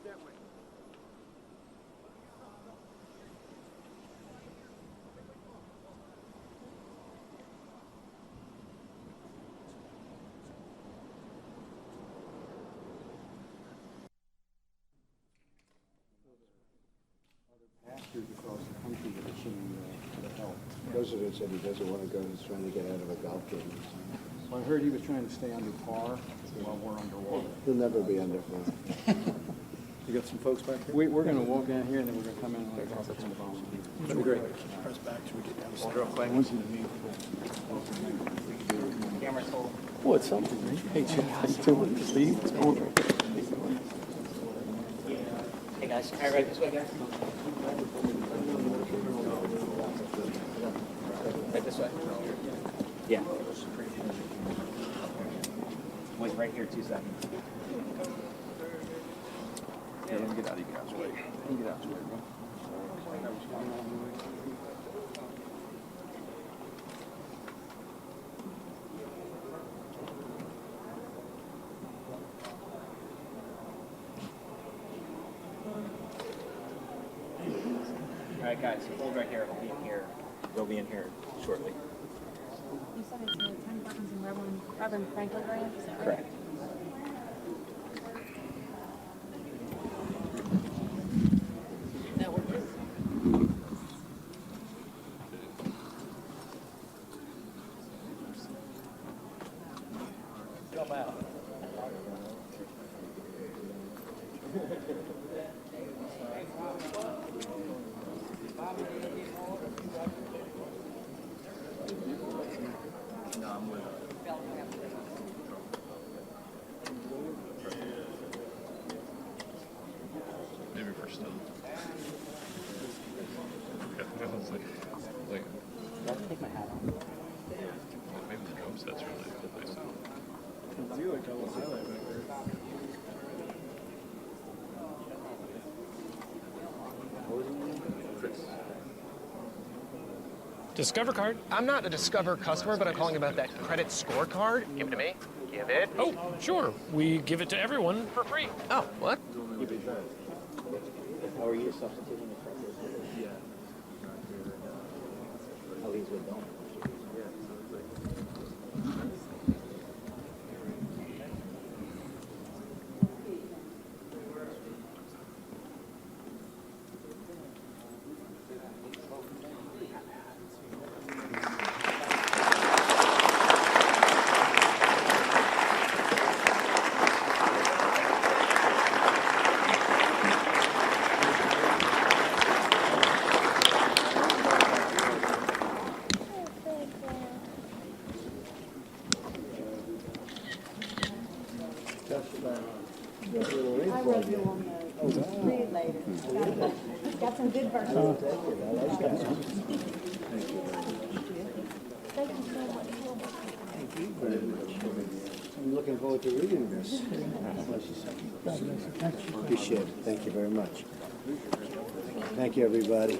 Pastors across the country that are sending for the help. The president said he doesn't want to go. He's trying to get out of a golf game. Well, I heard he was trying to stay under par while we're underwater. He'll never be under par. You got some folks back here? We're going to walk down here and then we're going to come in and like some volunteers. That'd be great. Press back so we get down. Real quick. Camera's hold. Well, it's something, right? Hey, Chad, how you doing? Steve, what's going on? Hey guys, all right this way, guys. Right this way. Yeah. Wait right here 2 seconds. Yeah, let me get out of you guys' way. Let me get out of your way, bro. All right, guys, hold right here. I'll be in here. They'll be in here shortly. You said it's 10 buttons in Reverend Franklin Grant? Correct. Come out. Maybe for some. I was like, I'll take my hat off. maybe the drum set's really nice. Discover card? I'm not a Discover customer, but I'm calling about that credit scorecard. Give it to me. Give it. Oh, sure. We give it to everyone. For free. Oh, what? How are you substituting the pressure? Yeah. Oh, he's with Don. I wrote you on the read it later. Got some good verses. Thank you so much. I'm looking forward to reading this. Appreciate it. Thank you very much. Thank you, everybody.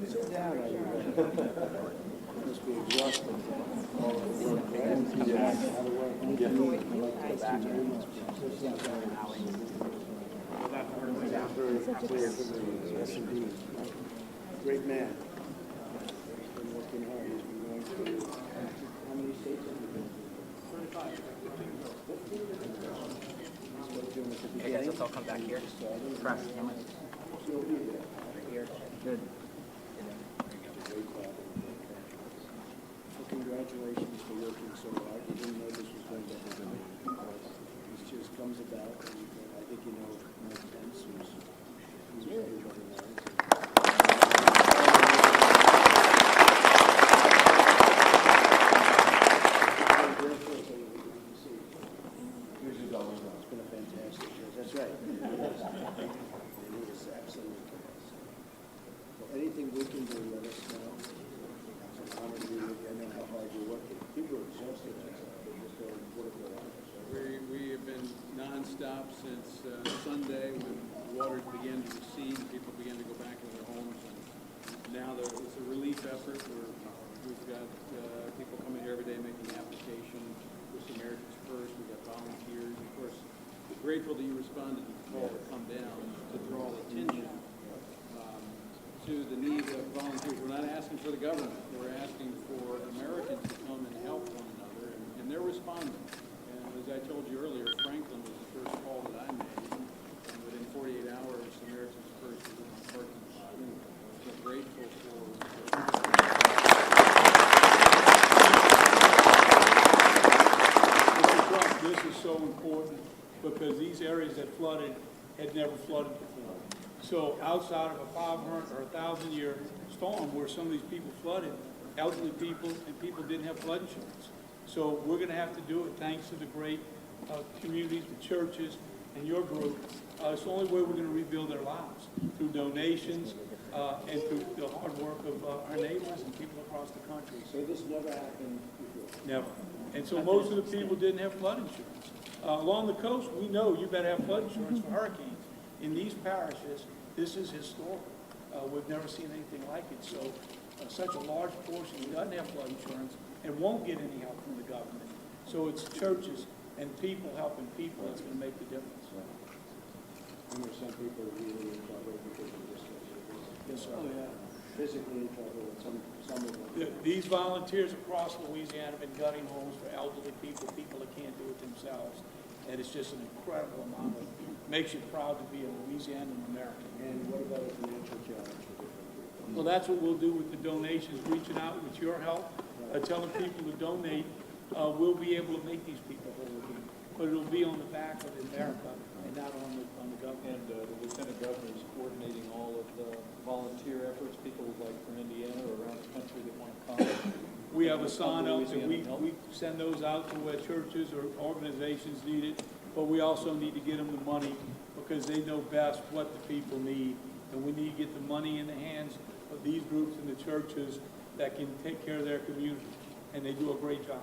Sit down. Must be exhausting. Yes, indeed. Great man. He's been working hard. He's been going through how many states have you been? 35. Hey guys, let's all come back here. Press. Right here. Good. So congratulations for working so hard. You didn't know this was going to happen. This just comes about. And I think you know Pence, who's everybody knows. It's been a fantastic year. That's right. It is absolutely. Well, anything we can do, let us know. It's an honor to be with you. I know how hard you're working. People are exhausted. We have been nonstop since Sunday when the waters began to recede and people began to go back to their now it's a relief effort where we've got people coming here every day making applications with Americans First. We've got volunteers. Of course, we're grateful that you responded to the call to come down to draw attention to the need of volunteers. We're not asking for the government. We're asking for Americans to come and help one another, and they're responding. And as I told you earlier, Franklin was the first call that I made, and within 48 hours, Americans First was in my parking lot. So grateful for Mr. Trump, this is so important because these areas that flooded had never flooded before. So outside of a 500 or 1,000-year storm where some of these people flooded, elderly people and people didn't have flood insurance. So we're going to have to do it thanks to the great communities, the churches, and your group. It's the only way we're going to rebuild their lives, through donations and through the hard work of our neighbors and people across the country. So this never happened before? Never. And so most of the people didn't have flood insurance. Along the coast, we know you better have flood insurance for hurricanes. In these parishes, this is historic. We've never seen anything like it. So such a large portion doesn't have flood insurance and won't get any help from the government. So it's churches and people helping people that's going to make the difference. And there's some people really in trouble because of this. Yes, sir. Oh, yeah. Physically in trouble, and some of them. These volunteers across Louisiana have been gutting homes for elderly people, people that can't do it themselves. And it's just an incredible amount of, makes you proud to be a Louisianan American. And what about a financial challenge for different people? Well, that's what we'll do with the donations, reaching out with your help, telling people to donate. We'll be able to make these people whole again. But it'll be on the back of America and not on the government. And the Lieutenant Governor is coordinating all of the volunteer efforts, people like from Indiana or around the country that want to come. We have a sign up that we Louisiana help. send those out to where churches or organizations need it, but we also need to get them the money because they know best what the people need. And we need to get the money in the hands of these groups and the churches that can take care of their community. And they do a great job.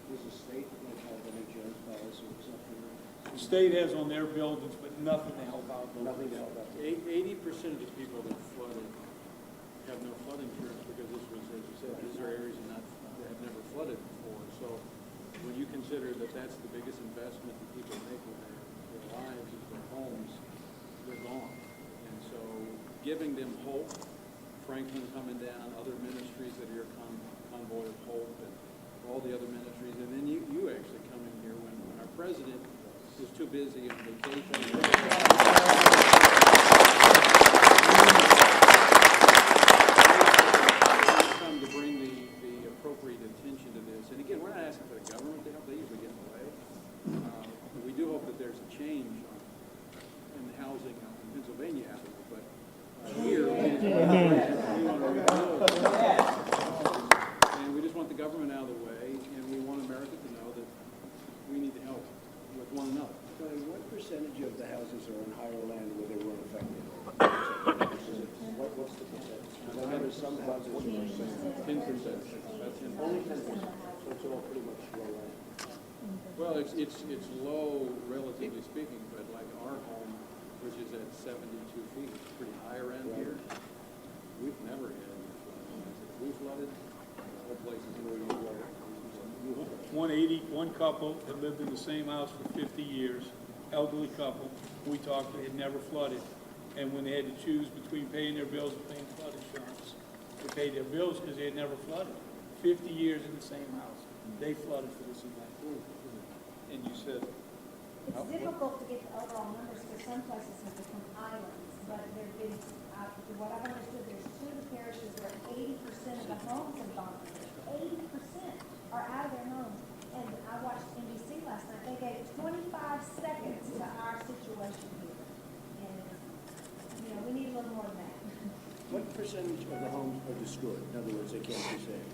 Does the state like have an insurance policy or something? The state has on their buildings, but nothing to help out. Nothing to help out. 80% of the people that flooded have no flood insurance because this was, as you said, these are areas that have never flooded before. So when you consider that that's the biggest investment that people make with their lives is their homes, they're gone. And so giving them hope, Franklin coming down, other ministries that are your convoy of hope, and all the other ministries, and then you actually coming here when our president was too busy on vacation. Come to bring the appropriate attention to this. And again, we're not asking for the government to help. They usually get in the way. We do hope that there's a change in the housing in Pennsylvania avenue, but here we want to rebuild. And we just want the government out of the way, and we want America to know that we need to help with one another. So what percentage of the houses are on higher land where they weren't affected? What's the percentage? Because I know there's some houses that are 10%. That's in only 10%, so it's all pretty much low land. Well, it's low relatively speaking, but like our home, which is at 72 feet, it's pretty high around here. We've never had any flooding. We flooded, all places where we flooded. 1 couple that lived in the same house for 50 years, elderly couple, we talked to, had never flooded. And when they had to choose between paying their bills and paying flood insurance, they paid their bills because they had never flooded. 50 years in the same house. They flooded for this event. And you said, It's difficult to get the overall numbers because some places have become islands, but there've been, what I've understood, there's 2 of the parishes where 80% of the homes have gone. 80% are out of their homes. And I watched NBC last night. They gave 25 seconds to our situation here. And, we need a little more than that. What percentage of the homes are destroyed? In other words, they can't be saved.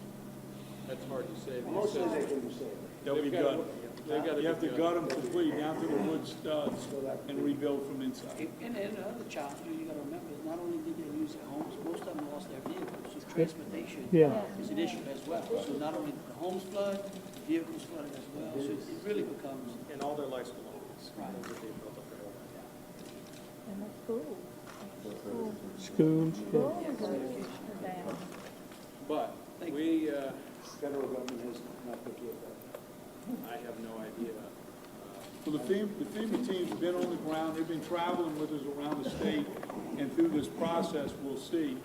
that's hard to say. Mostly they can be saved. They'll be They've got- gutted. they've got to You have to be gut them completely down to the wood studs and rebuild from inside. And the other challenge you gotta remember is not only did they lose their homes, most of them lost their vehicles, so transportation is an issue as well. So not only the homes flood, the vehicles flooded as well, so it really becomes. And all their life's belongings. Right. That they built up their whole life. And that's cool. Schools. Yeah, But we, Federal government has not picked it up. I have no idea. Well, the FEMA team's been on the ground, they've been traveling with us around the state, and through this process, we'll see.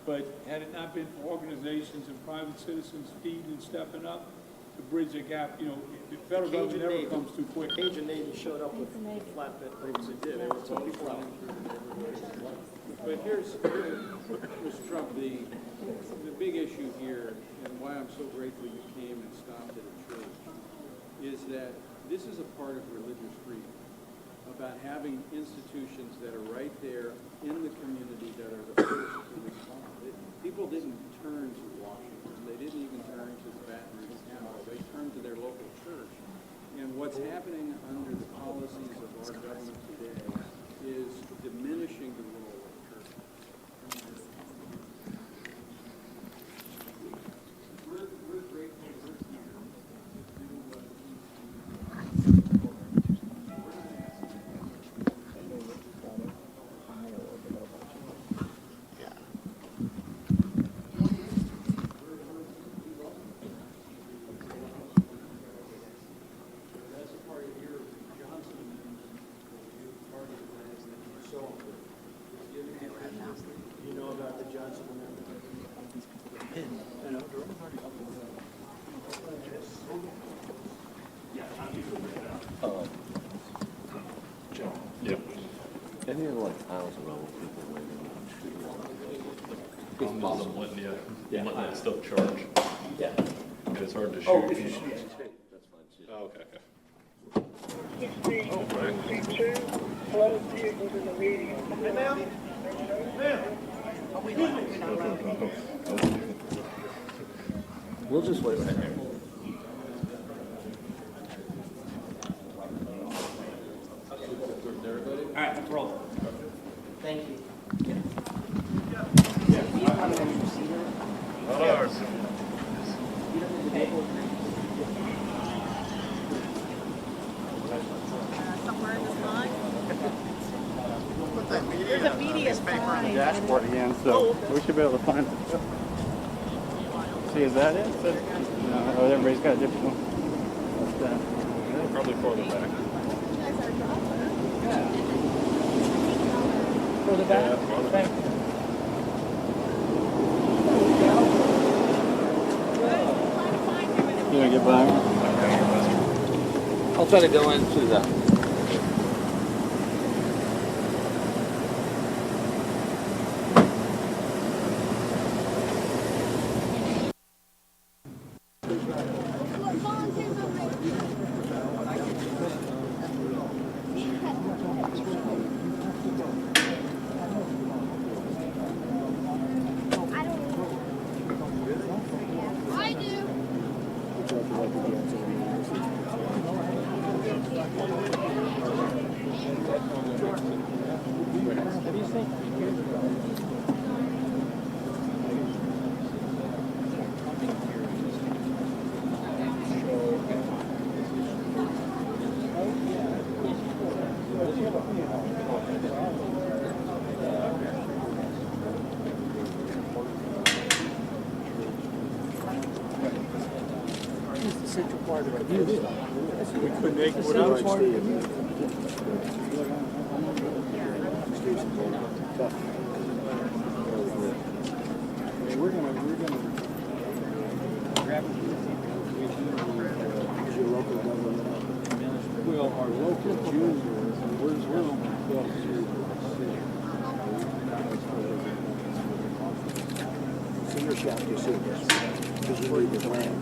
But had it not been for organizations and private citizens feeding and stepping up to bridge the gap, you know, the federal government never comes too quick. Cajun Navy showed up with flatbed boats. They did, they were both flying through the neighborhood. But here's, Mr. Trump, the big issue here, and why I'm so grateful you came and stopped at a church, is that this is a part of religious freedom, about having institutions that are right there in the community that are the first to respond. People didn't turn to Washington, they didn't even turn to the Baton Rouge County, they turned to their local church. And what's happening under the policies of our government today is diminishing the role of the church. We're grateful we're here to do what we need to do. That's a part of your Johnson part of that is that you're so You know about the Johnson Amendment? Yep. Any of like thousand people waiting on Problem is I'm letting you, I'm letting that stuff charge. Yeah. And it's hard to shoot. Oh, if you shoot, that's fine. Oh, okay, okay. We'll just wait right there. All right, let's roll. Thank you. Not ours. Somewhere in this line. There's a media sign. Dashboard again, so we should be able to find it. See, is that it? No, oh, everybody's got a different one. Probably farther back. Further back? Thank you. You want to get by? I'll try to go in through that. I do. Central part of it. We couldn't make it without We're gonna grab it. Your local government. well, our local juniors, and we're on the 12th Street. So you're shocked to see this, because you need the land.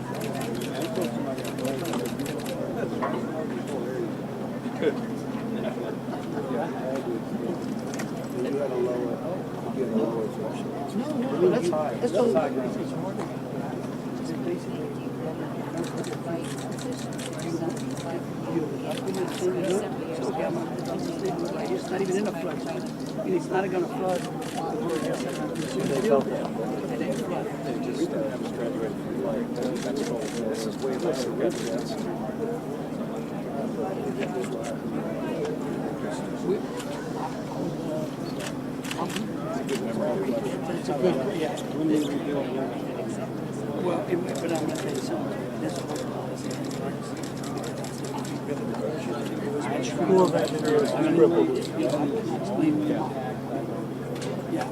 You had a lower threshold. No, that's high. That's high ground. It's not even in a flood zone. And it's not gonna flood. This is way less than residents. It's a good memory. It's a good, yeah. Well, but I'm gonna tell you something, this whole policy. Corps of Engineers is crippled. Yeah.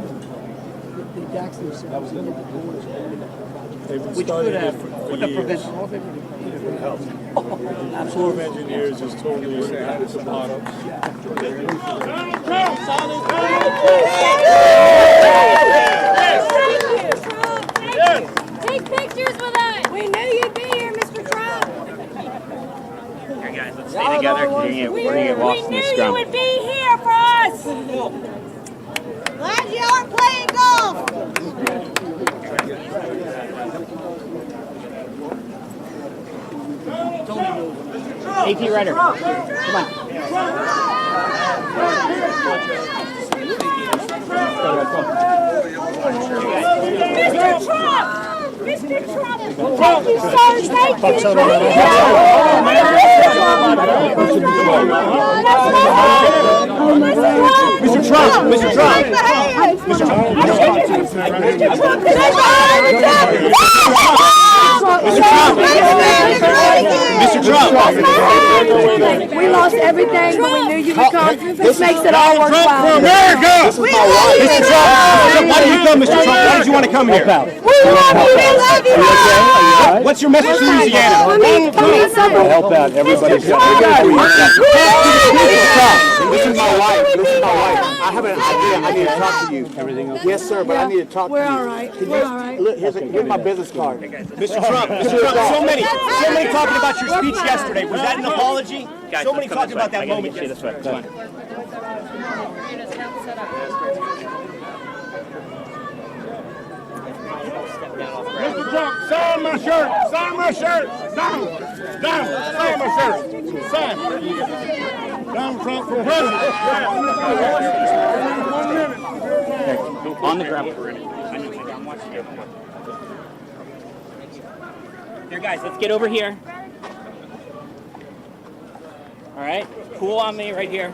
They doxed themselves and did the doors. They've been Which studying could have, it for could have years. prevented all of it. It helps. The Corps of Engineers is totally at the bottom. Take pictures with us. We knew you'd be here, Mr. Trump. Here, guys, let's stay together. We're gonna get lost in We this knew you scrum. would be here for us. Glad you aren't playing golf. AP Ryder, come on. Mr. Trump! Mr. Trump! Thank you, sir. Thank you. Mr. Trump, Mr. Trump. Mr. Trump. We lost everything, but we knew you would come. This makes it all worthwhile. For America! Mr. Trump, why did you come, Mr. Trump? Why did you want to come here? We love you. We love you. What's your message to Louisiana? Come in, Help out everybody. This is my wife. This is my wife. I have an idea. I need to talk to you. Everything okay? Yes, sir, but I need to talk to you. We're all right. We're all right. Look, here's my business card. Mr. Trump, so many talking about your speech yesterday. Was that an apology? Guys, so many talking about that moment. This way. Come on. Mr. Trump, sign my shirt. Sign my shirt. Sign my shirt. Sign. Donald Trump for president. 1 minute. On the ground. Here, guys, let's get over here. All right, cool on me right here.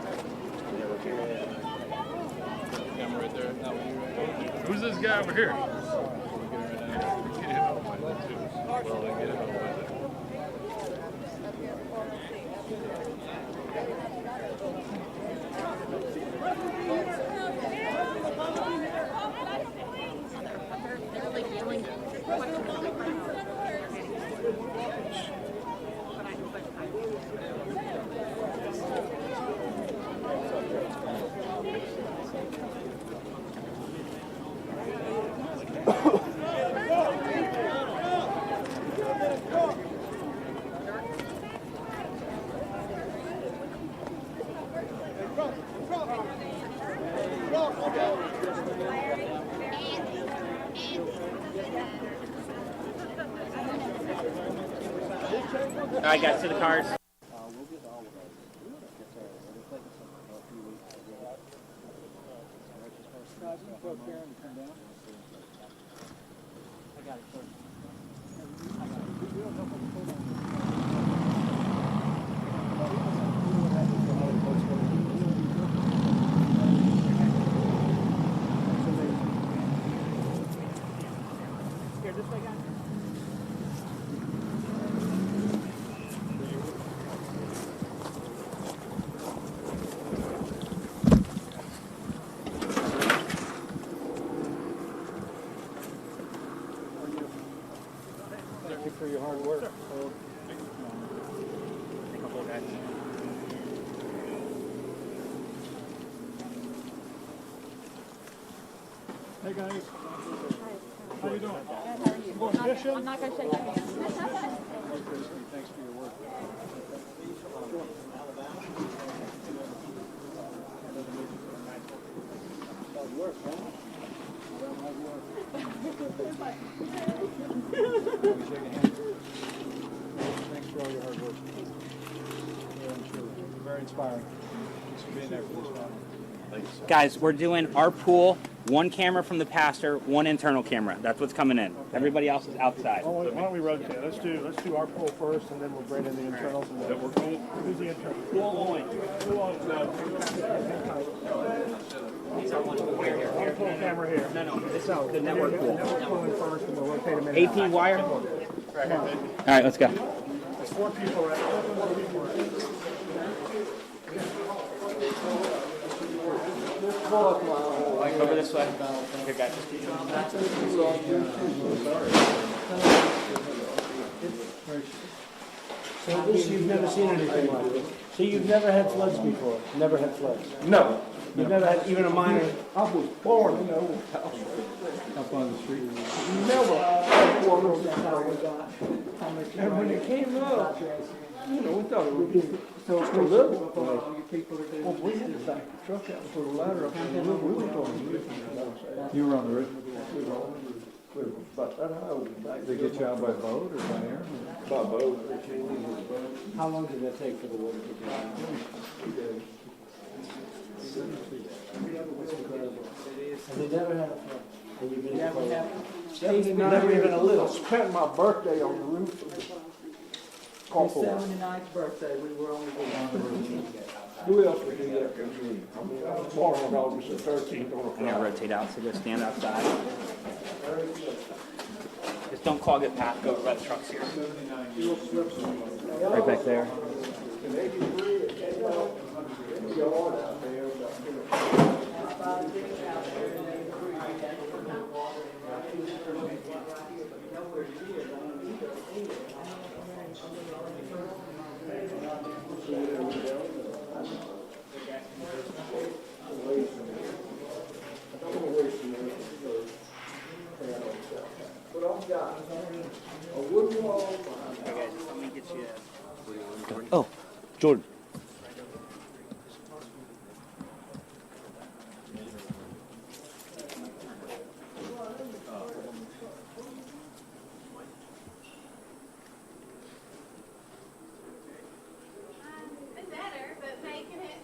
Who's this guy over here? All right, guys, to the cars. Thank you for your hard work. Hey guys. How you doing? Going fishing? I'm not going to shake your hand. Thanks for your work. Hard work, huh? Hard work. Thanks for all your hard work. Very inspiring. Thanks for being there for this family. Guys, we're doing our pool, one camera from the pastor, one internal camera. That's what's coming in. Everybody else is outside. Why don't we rotate? Let's do our pool first, and then we'll bring in the internals. And then we're cool. Who's the internal? Pool only. Pool only. These are ones here. Pull the camera here. No, this is the network pool. Pulling first, and we'll rotate them in. AP wire? All right, let's go. There's 4 people right Mike, over this way. Here, guys. So this, you've never seen anything like this? So you've never had floods before? Never had floods? No. You've never had even a minor? I was born in the old house up on the street. Never had one of those houses. And when it came up, you know, we thought it would be so it's a little. Well, we had to back the truck out and put a ladder up on the roof. We were talking roof. You were on the roof? We were on the roof. We were about that high. Did they get you out by boat or by air? By boat. How long did that take for the water to get out? 2 days. And they never had a flood? And you've been Never had. never even a little? Spent my birthday on the roof of the His carport. 79th birthday, we were only on the roof. Who else would do that than me? I mean, I was born on August the 13th on a And now Friday. rotate out, so just stand outside. Just don't clog it path, go by the trucks here. Right back there. In 83, it came out, yard out there. But I've got a wooden wall behind Hey guys, let me get you. Oh, Jordan. Been better, but making it.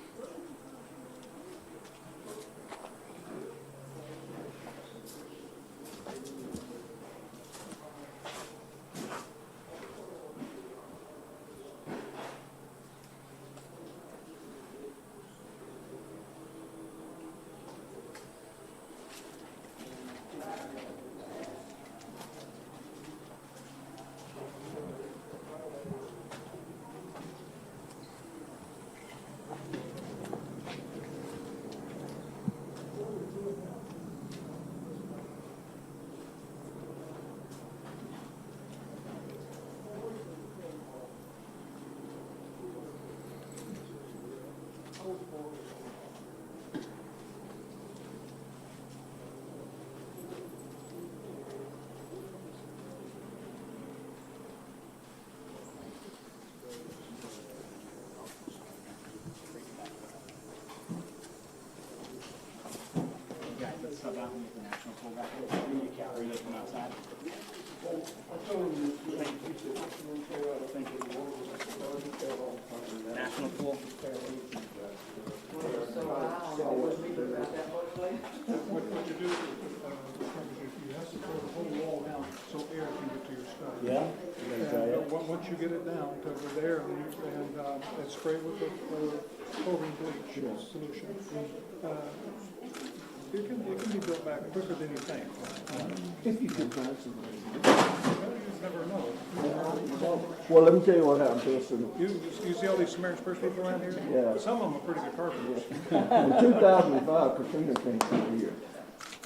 Guys, let's stop out and get the national pool back here. You can't read it from outside. National pool. What you do, you have to throw the whole wall down so air can get to your stuff. Yeah? Once you get it down to the air, and spray with the chlorine bleach solution, it can be built back quicker than you think. If you can find somebody. You never know. Well, let me tell you what happened to us in You see all these Samaritan First people around here? Yeah. Some of them are pretty good carpenters. In 2005, Katrina came through here.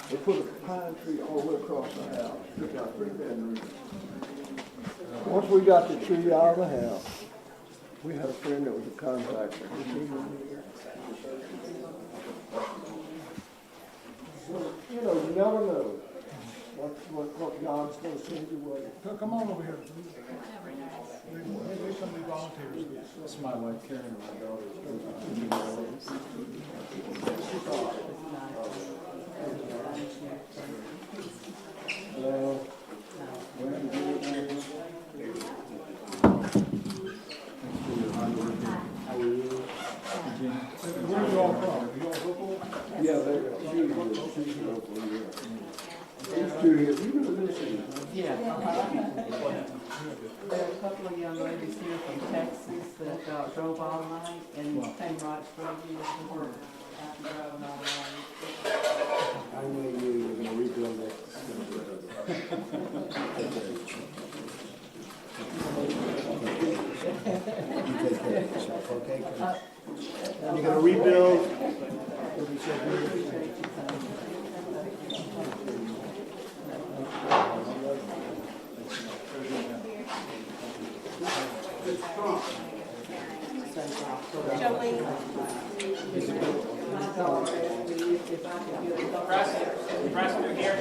They put a pine tree all the way across the house, took out 3 bedrooms. Once we got the tree out of the house, we had a friend that was a contractor. You know, you never know what God's going to send your way. Come on over here. Maybe somebody volunteers. That's my wife Karen and my daughter. Hello. Where are you all from? You all local? Yeah, she's local, yeah. These two here, you know this is. Yeah. There are a couple of young ladies here from Texas that drove all night and came right from you. I know you're gonna rebuild it. You take care of yourself, okay? You're gonna rebuild. Press through here.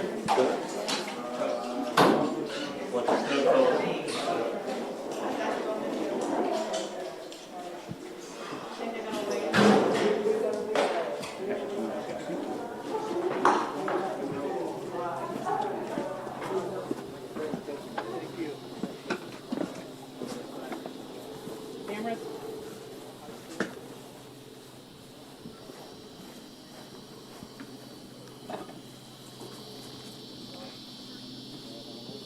Cameras?